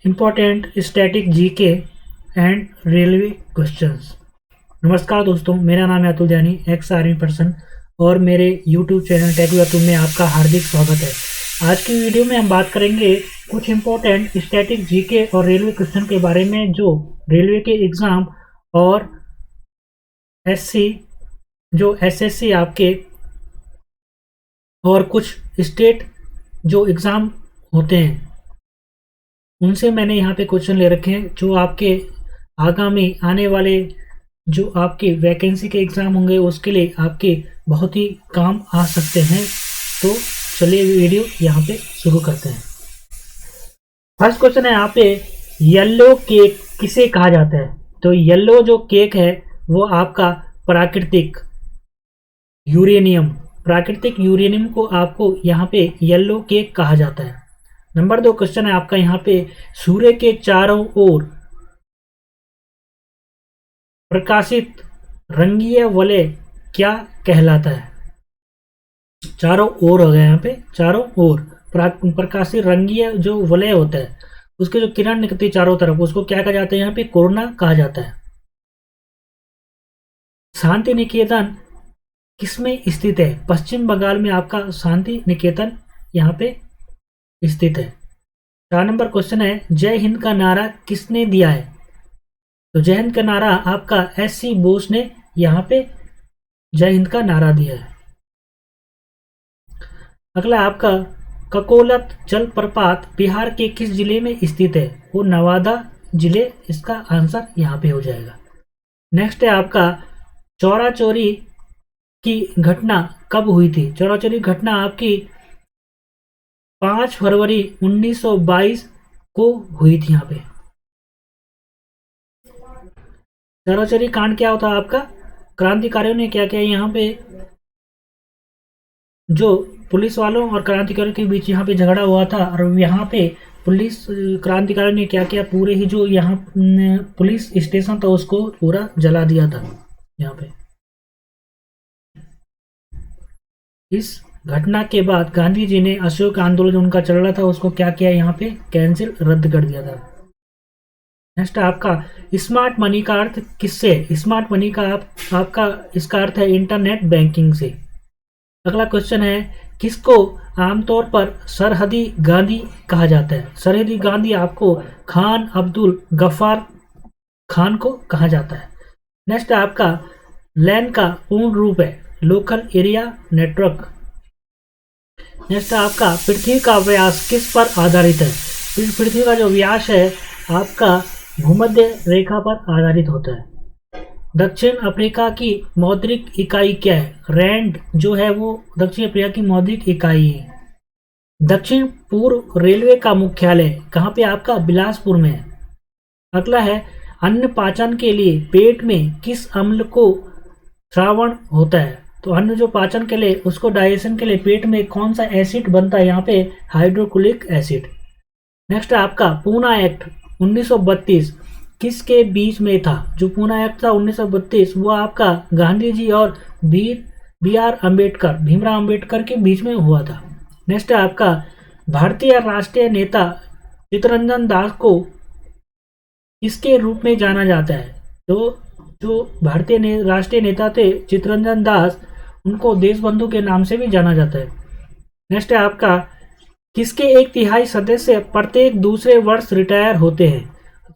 Important static GK and railway questions. नमस्कार दोस्तों, मेरा नाम है अतुल जानी, एक्स आर्मी पर्सन, और मेरे YouTube channel tech with Atul में आपका हार्दिक स्वागत है। आज की वीडियो में हम बात करेंगे कुछ इम्पोर्टेंट स्टैटिक जीके और रेलवे क्वेश्चन के बारे में जो रेलवे के एग्ज़ाम और एसएससी आपके और कुछ स्टेट जो एग्ज़ाम होते हैं उनसे मैंने यहाँ पे क्वेश्चन ले रखे हैं जो आपके आगामी आने वाले जो आपके वैकेंसी के एग्ज़ाम होंगे उसके लिए आपके बहुत ही काम आ सकते हैं। तो चलिए वीडियो यहाँ पे शुरू करते हैं। फर्स्ट क्वेश्चन है यहाँ पे, येलो केक किसे कहा जाता है? तो येलो जो केक है वो आपका प्राकृतिक यूरेनियम को आपको यहाँ पे येलो केक कहा जाता है। नंबर 2 क्वेश्चन है आपका यहाँ पे, सूर्य के चारों ओर प्रकाशित रंगीय वलय क्या कहलाता है? चारों ओर हो गया यहाँ पे, चारों ओर प्रकाशित रंगीय जो वलय होता है उसके जो किरण निकलती है चारों तरफ उसको क्या कहा जाता है? यहाँ पे कोरोना कहा जाता है। शांति निकेतन किसमें स्थित है? पश्चिम बंगाल में आपका शांति निकेतन यहाँ पे स्थित है। 4 नंबर क्वेश्चन है, जय हिंद का नारा किसने दिया है? तो जय हिंद का नारा आपका एससी बोस ने यहाँ पे जय हिंद का नारा दिया है। अगला आपका, ककोलत जलप्रपात बिहार के किस जिले में स्थित है? वो नवादा जिले, इसका आंसर यहाँ पे हो जाएगा। नेक्स्ट है आपका, चौरा चोरी की घटना कब हुई थी? चौरा चोरी घटना आपकी 5 फरवरी 1922 को हुई थी। यहाँ पे चौराचौरी कांड क्या होता है आपका? क्रांतिकारियों ने क्या किया, यहाँ पे जो पुलिस वालों और क्रांतिकारियों के बीच यहाँ पे झगड़ा हुआ था और यहाँ पे पुलिस क्रांतिकारियों ने क्या किया, पूरे ही जो यहाँ पुलिस स्टेशन था उसको पूरा जला दिया था। यहाँ पे इस घटना के बाद गांधी जी ने अशोक आंदोलन जो उनका चल रहा था उसको क्या किया, यहाँ पे कैंसिल, रद्द कर दिया था। नेक्स्ट आपका, स्मार्ट मनी का अर्थ किससे? स्मार्ट मनी का आपका इसका अर्थ है इंटरनेट बैंकिंग से। अगला क्वेश्चन है, किसको आमतौर पर सरहदी गांधी कहा जाता है? सरहदी गांधी आपको खान अब्दुल गफ्फार खान को कहा जाता है। नेक्स्ट आपका, लैन का पूर्ण रूप है लोकल एरिया नेटवर्क। नेक्स्ट आपका, पृथ्वी का व्यास किस पर आधारित है? पृथ्वी का जो व्यास है आपका भूमध्य रेखा पर आधारित होता है। दक्षिण अफ्रीका की मौद्रिक इकाई क्या है? रैंड जो है वो दक्षिण अफ्रीका की मौद्रिक इकाई है। दक्षिण पूर्व रेलवे का मुख्यालय कहाँ पे आपका? बिलासपुर में है। अगला है, अन्न पाचन के लिए पेट में किस अम्ल को श्रावण होता है? तो अन्न जो पाचन के लिए उसको डाइजेशन के लिए पेट में कौन सा एसिड बनता है? यहाँ पे हाइड्रोक्लोरिक एसिड। नेक्स्ट आपका, पूना एक्ट 1932 किसके बीच में था? जो पूना एक्ट था 1932 वो आपका गांधी जी और भीमराव अंबेडकर के बीच में हुआ था। नेक्स्ट है आपका, भारतीय राष्ट्रीय नेता चित्तरंजन दास को किसके रूप में जाना जाता है? तो जो भारतीय राष्ट्रीय नेता थे चित्तरंजन दास, उनको देशबंधु के नाम से भी जाना जाता है। नेक्स्ट है आपका, किसके 1/3 सदस्य प्रत्येक दूसरे वर्ष रिटायर होते हैं?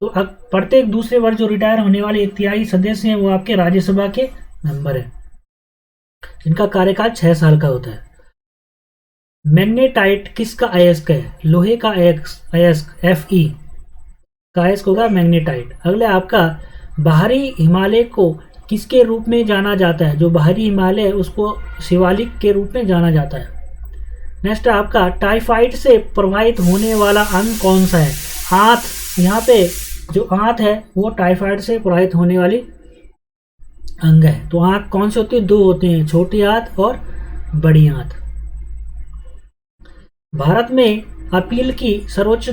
तो प्रत्येक दूसरे वर्ष जो रिटायर होने वाले 1/3 सदस्य हैं वो आपके राज्यसभा के मेंबर हैं, जिनका कार्यकाल 6 साल का होता है। मैग्नेटाइट किसका अयस्क है? लोहे का अयस्क Fe का अयस्क होगा मैग्नेटाइट। अगला आपका, बाहरी हिमालय को किसके रूप में जाना जाता है? जो बाहरी हिमालय है उसको शिवालिक के रूप में जाना जाता है। नेक्स्ट आपका, टाइफाइड से प्रभावित होने वाला अंग कौन सा है? आंत। यहाँ पे जो आंत है वो टाइफाइड से प्रभावित होने वाली अंग है। तो आंत कौन सी होती है? 2 होती हैं, छोटी आंत और बड़ी आंत। भारत में अपील की सर्वोच्च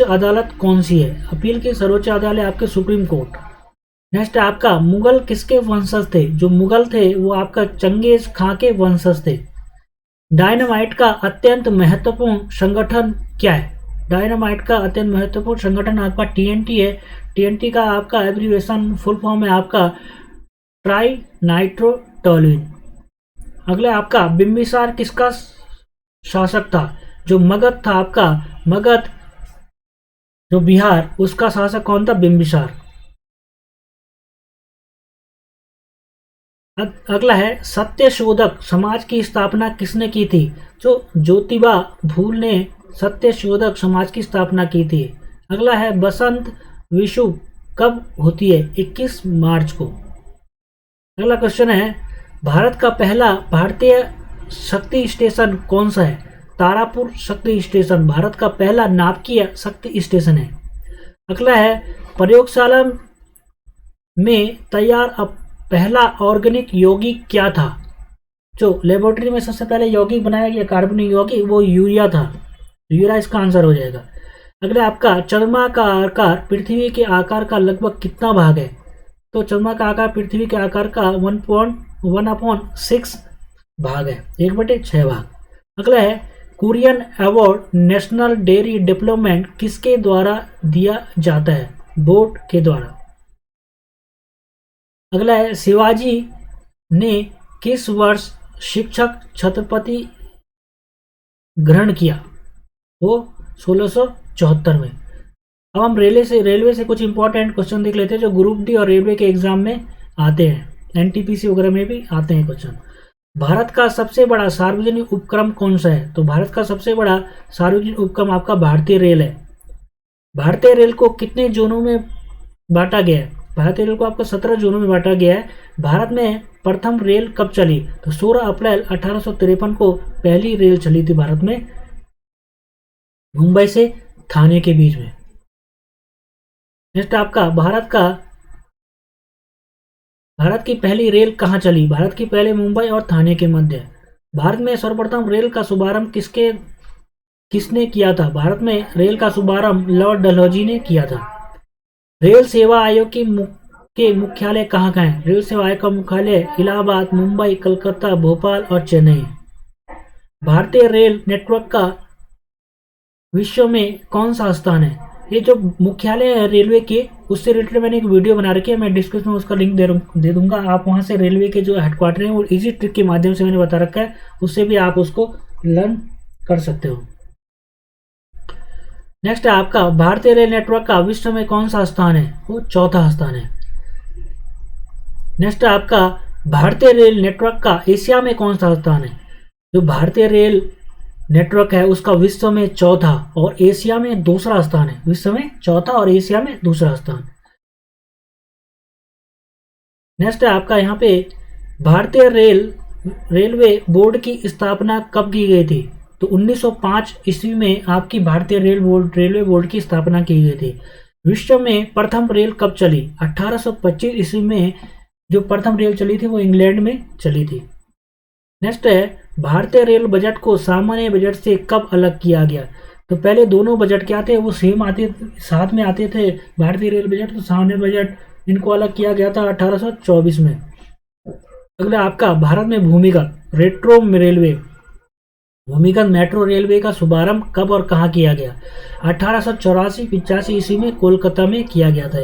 अदालत कौन सी है? अपील की सर्वोच्च अदालत आपके सुप्रीम कोर्ट। नेक्स्ट आपका, मुगल किसके वंशज थे? जो मुगल थे वो आपका चंगेज खां के वंशज थे। डायनामाइट का अत्यंत महत्वपूर्ण संगठन क्या है? डायनामाइट का अत्यंत महत्वपूर्ण संगठन आपका टीएनटी है। टीएनटी का आपका एब्रीवेशन फुल फॉर्म है आपका ट्राई नाइट्रोटोलुइन। अगला आपका बिम्बिसार किसका शासक था? जो मगध था आपका, मगध जो बिहार, उसका शासक कौन था? बिम्बिसार। अगला है सत्यशोधक समाज की स्थापना किसने की थी? जो ज्योतिबा फूल ने सत्यशोधक समाज की स्थापना की थी। अगला है बसंत विषु कब होती है? 21 मार्च को। अगला क्वेश्चन है भारत का पहला भारतीय शक्ति स्टेशन कौन सा है? तारापुर शक्ति स्टेशन भारत का पहला नाभिकीय शक्ति स्टेशन है। अगला है प्रयोगशाला में तैयार पहला ऑर्गेनिक यौगिक क्या था? जो लेबोरेटरी में सबसे पहले यौगिक बनाया गया कार्बनिक यौगिक, वो यूरिया था। यूरिया इसका आंसर हो जाएगा। अगला आपका चंद्रमा का आकार पृथ्वी के आकार का लगभग कितना भाग है? तो चंद्रमा का आकार पृथ्वी के आकार का 1/6 भाग है, 1/6 भाग। अगला है Kurien award national dairy development किसके द्वारा दिया जाता है? बोर्ड के द्वारा। अगला है शिवाजी ने किस वर्ष शिक्षक छत्रपति ग्रहण किया? वो 1674 में। अब हम रेलवे से कुछ इंपॉर्टेंट क्वेश्चन देख लेते हैं जो ग्रुप डी और रेलवे के एग्जाम में आते हैं, एनटीपीसी वगैरह में भी आते हैं क्वेश्चन। भारत का सबसे बड़ा सार्वजनिक उपक्रम कौन सा है? तो भारत का सबसे बड़ा सार्वजनिक उपक्रम आपका भारतीय रेल है। भारतीय रेल को कितने जोनों में बांटा गया है? भारतीय रेल को आपको 17 जोनों में बांटा गया है। भारत में प्रथम रेल कब चली? तो 16 अप्रैल 1853 को पहली रेल चली थी भारत में, मुंबई से थाने के बीच में। नेक्स्ट आपका भारत की पहली रेल कहाँ चली? भारत की पहले मुंबई और थाने के मध्य। भारत में सर्वप्रथम रेल का शुभारंभ किसने किया था? भारत में रेल का शुभारंभ लॉर्ड डलहौजी ने किया था। रेल सेवा आयोग के मुख्यालय कहाँ कहाँ है? रेल सेवा आयोग का मुख्यालय इलाहाबाद, मुंबई, कलकत्ता, भोपाल और चेन्नई। भारतीय रेल नेटवर्क का विश्व में कौन सा स्थान है? ये जो मुख्यालय है रेलवे के, उससे रिलेटेड मैंने एक वीडियो बना रखी है, मैं डिस्क्रिप्शन में उसका लिंक दे दूंगा। आप वहां से रेलवे के जो हेडक्वार्टर है वो इजी ट्रिक के माध्यम से मैंने बता रखा है, उससे भी आप उसको लर्न कर सकते हो। नेक्स्ट है आपका भारतीय रेल नेटवर्क का विश्व में कौन सा स्थान है? वो चौथा स्थान है। नेक्स्ट है आपका भारतीय रेल नेटवर्क का एशिया में कौन सा स्थान है? जो भारतीय रेल नेटवर्क है उसका विश्व में चौथा और एशिया में दूसरा स्थान है। विश्व में चौथा और एशिया में दूसरा स्थान। नेक्स्ट है आपका यहाँ पे भारतीय रेलवे बोर्ड की स्थापना कब की गई थी? तो 1905 ईस्वी में आपकी भारतीय रेलवे बोर्ड की स्थापना की गई थी। विश्व में प्रथम रेल कब चली? 1825 ईस्वी में जो प्रथम रेल चली थी वो इंग्लैंड में चली थी। नेक्स्ट है भारतीय रेल बजट को सामान्य बजट से कब अलग किया गया? तो पहले दोनों बजट क्या थे? वो सेम साथ में आते थे। भारतीय रेल बजट तो सामान्य बजट, इनको अलग किया गया था 1824 में। अगला आपका भारत में भूमिगत मेट्रो रेलवे का शुभारंभ कब और कहाँ किया गया? 1884-85 ईस्वी में कोलकाता में किया गया था।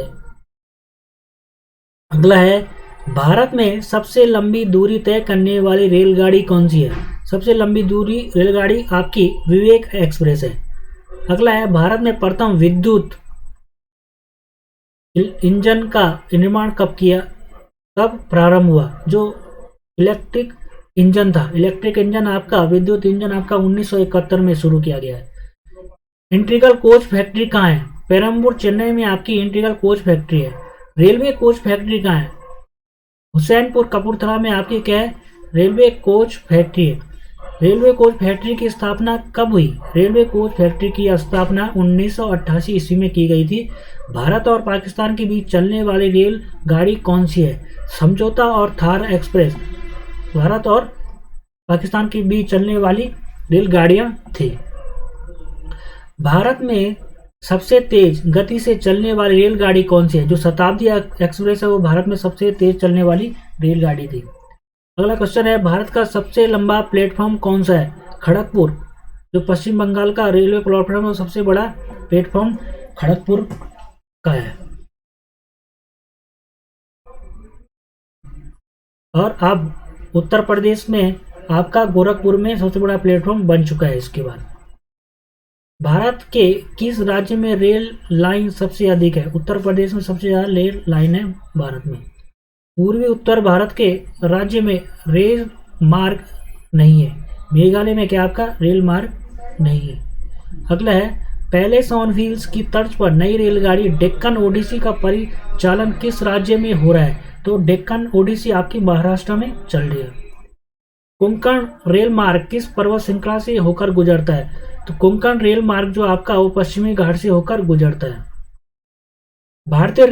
अगला है भारत में सबसे लंबी दूरी तय करने वाली रेलगाड़ी कौन सी है? सबसे लंबी दूरी रेलगाड़ी आपकी विवेक एक्सप्रेस है। अगला है भारत में प्रथम विद्युत इंजन का निर्माण कब प्रारंभ हुआ? जो इलेक्ट्रिक इंजन था, इलेक्ट्रिक इंजन आपका, विद्युत इंजन आपका 1971 में शुरू किया गया है। इंटीग्रल कोच फैक्ट्री कहाँ है? पेरम्बूर चेन्नई में आपकी इंटीग्रल कोच फैक्ट्री है। रेलवे कोच फैक्ट्री कहाँ है? हुसैनपुर कपूरथला में आपकी क्या है? रेलवे कोच फैक्ट्री है। रेलवे कोच फैक्ट्री की स्थापना कब हुई? रेलवे कोच फैक्ट्री की स्थापना 1988 ईस्वी में की गई थी। भारत और पाकिस्तान के बीच चलने वाली रेल गाड़ी कौन सी है? समझौता और थार एक्सप्रेस भारत और पाकिस्तान के बीच चलने वाली रेलगाड़ियां थी। भारत में सबसे तेज गति से चलने वाली रेलगाड़ी कौन सी है? जो शताब्दी एक्सप्रेस है वो भारत में सबसे तेज चलने वाली रेलगाड़ी थी। अगला क्वेश्चन है भारत का सबसे लंबा प्लेटफॉर्म कौन सा है? खड़गपुर जो पश्चिम बंगाल का रेलवे प्लेटफॉर्म है, सबसे बड़ा प्लेटफॉर्म खड़गपुर का है। और अब उत्तर प्रदेश में आपका गोरखपुर में सबसे बड़ा प्लेटफॉर्म बन चुका है। इसके बाद भारत के किस राज्य में रेल लाइन सबसे अधिक है? उत्तर प्रदेश में सबसे ज़्यादा रेल लाइन है भारत में। पूर्वी उत्तर भारत के राज्य में रेल मार्ग नहीं है। मेघालय में क्या आपका रेल मार्ग नहीं है। अगला है, पैलेस ऑन व्हील्स की तर्ज पर नई रेलगाड़ी डेक्कन ओडिसी का परिचालन किस राज्य में हो रहा है? तो डेक्कन ओडिसी आपकी महाराष्ट्र में चल रही है। कोंकण रेल मार्ग किस पर्वत श्रृंखला से होकर गुजरता है? तो कोंकण रेल मार्ग जो आपका वो पश्चिमी घाट से होकर गुजरता है। भारतीय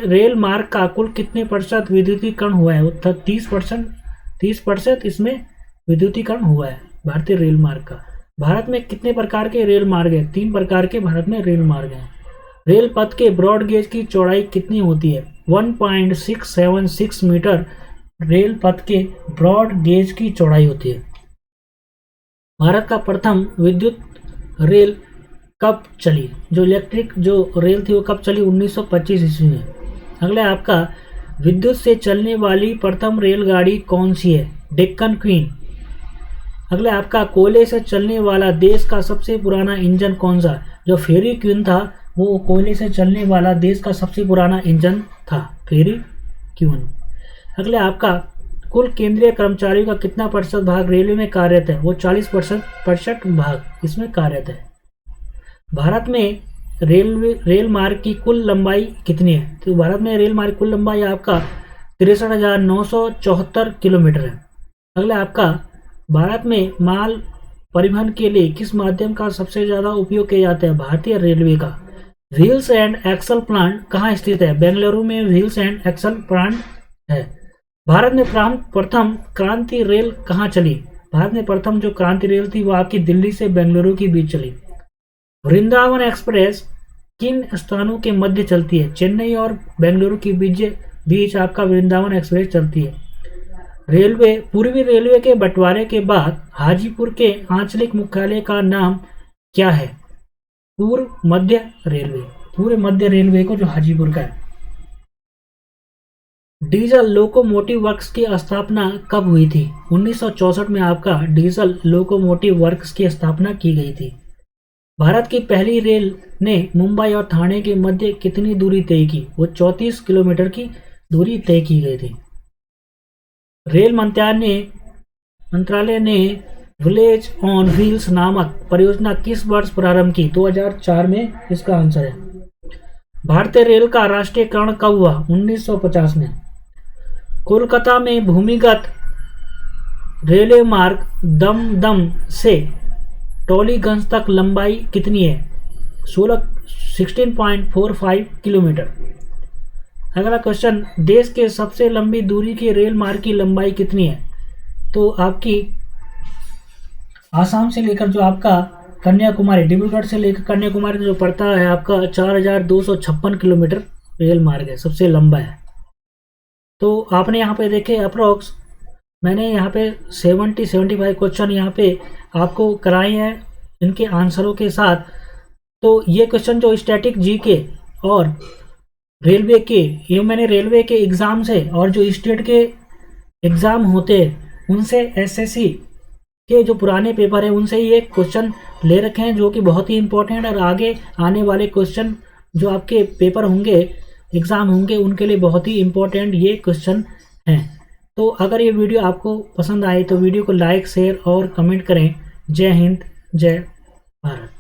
रेल मार्ग का कुल कितने प्रतिशत विद्युतीकरण हुआ है? 30% इसमें विद्युतीकरण हुआ है भारतीय रेल मार्ग का। भारत में कितने प्रकार के रेल मार्ग हैं? 3 प्रकार के भारत में रेल मार्ग हैं। रेल पथ के ब्रॉड गेज की चौड़ाई कितनी होती है? 1.676 मीटर रेल पथ के ब्रॉड गेज की चौड़ाई होती है। भारत का प्रथम विद्युत रेल कब चली? जो इलेक्ट्रिक जो रेल थी वो कब चली? 1925 ईस्वी में। अगला आपका, विद्युत से चलने वाली प्रथम रेलगाड़ी कौन सी है? डेक्कन क्वीन। अगला आपका, कोयले से चलने वाला देश का सबसे पुराना इंजन कौन सा? जो फेरी क्वीन था वो कोयले से चलने वाला देश का सबसे पुराना इंजन था, फेरी क्वीन। अगला आपका, कुल केंद्रीय कर्मचारियों का कितना प्रतिशत भाग रेलवे में कार्यरत है? वो 40% भाग इसमें कार्यरत है। भारत में रेल मार्ग की कुल लंबाई कितनी है? तो भारत में रेल मार्ग कुल लंबाई आपका 63,974 किलोमीटर है। अगला आपका, भारत में माल परिवहन के लिए किस माध्यम का सबसे ज़्यादा उपयोग किया जाता है? भारतीय रेलवे का। व्हील्स एंड एक्सल प्लांट कहाँ स्थित है? बेंगलुरु में व्हील्स एंड एक्सल प्लांट है। भारत में प्रथम क्रांति रेल कहाँ चली? भारत में प्रथम जो क्रांति रेल थी वो आपकी दिल्ली से बेंगलुरु के बीच चली। वृंदावन एक्सप्रेस किन स्थानों के मध्य चलती है? चेन्नई और बेंगलुरु के बीच आपका वृंदावन एक्सप्रेस चलती है। पूर्वी रेलवे के बंटवारे के बाद हाजीपुर के आंचलिक मुख्यालय का नाम क्या है? पूर्व मध्य रेलवे को जो हाजीपुर का है। डीजल लोकोमोटिव वर्क्स की स्थापना कब हुई थी? 1964 में आपका डीजल लोकोमोटिव वर्क्स की स्थापना की गई थी। भारत की पहली रेल ने मुंबई और ठाणे के मध्य कितनी दूरी तय की? वो 34 किलोमीटर की दूरी तय की गई थी। रेल मंत्रालय ने विलेज ऑन व्हील्स नामक परियोजना किस वर्ष प्रारंभ की? 2004 में इसका आंसर है। भारतीय रेल का राष्ट्रीयकरण कब हुआ? 1950 में। कोलकाता में भूमिगत रेलवे मार्ग दमदम से टॉलीगंज तक लंबाई कितनी है? 16.45 किलोमीटर। अगला क्वेश्चन, देश के सबसे लंबी दूरी के रेल मार्ग की लंबाई कितनी है? तो आपकी आसाम से लेकर जो आपका कन्याकुमारी, डिब्रूगढ़ से लेकर कन्याकुमारी जो पड़ता है आपका 4,256 किलोमीटर रेल मार्ग है, सबसे लंबा है। तो आपने यहाँ पे देखे अप्रोक्स मैंने यहाँ पे 75 क्वेश्चन यहाँ पे आपको कराए हैं इनके आंसरों के साथ। तो ये क्वेश्चन जो स्टैटिक जीके और रेलवे के, ये मैंने रेलवे के एग्ज़ाम से और जो स्टेट के एग्ज़ाम होते हैं उनसे, एसएससी के जो पुराने पेपर हैं उनसे ये क्वेश्चन ले रखे हैं, जो कि बहुत ही इंपॉर्टेंट और आगे आने वाले क्वेश्चन जो आपके पेपर होंगे, एग्ज़ाम होंगे, उनके लिए बहुत ही इंपॉर्टेंट ये क्वेश्चन हैं। तो अगर ये वीडियो आपको पसंद आए तो वीडियो को लाइक, शेयर और कमेंट करें। जय हिंद, जय भारत।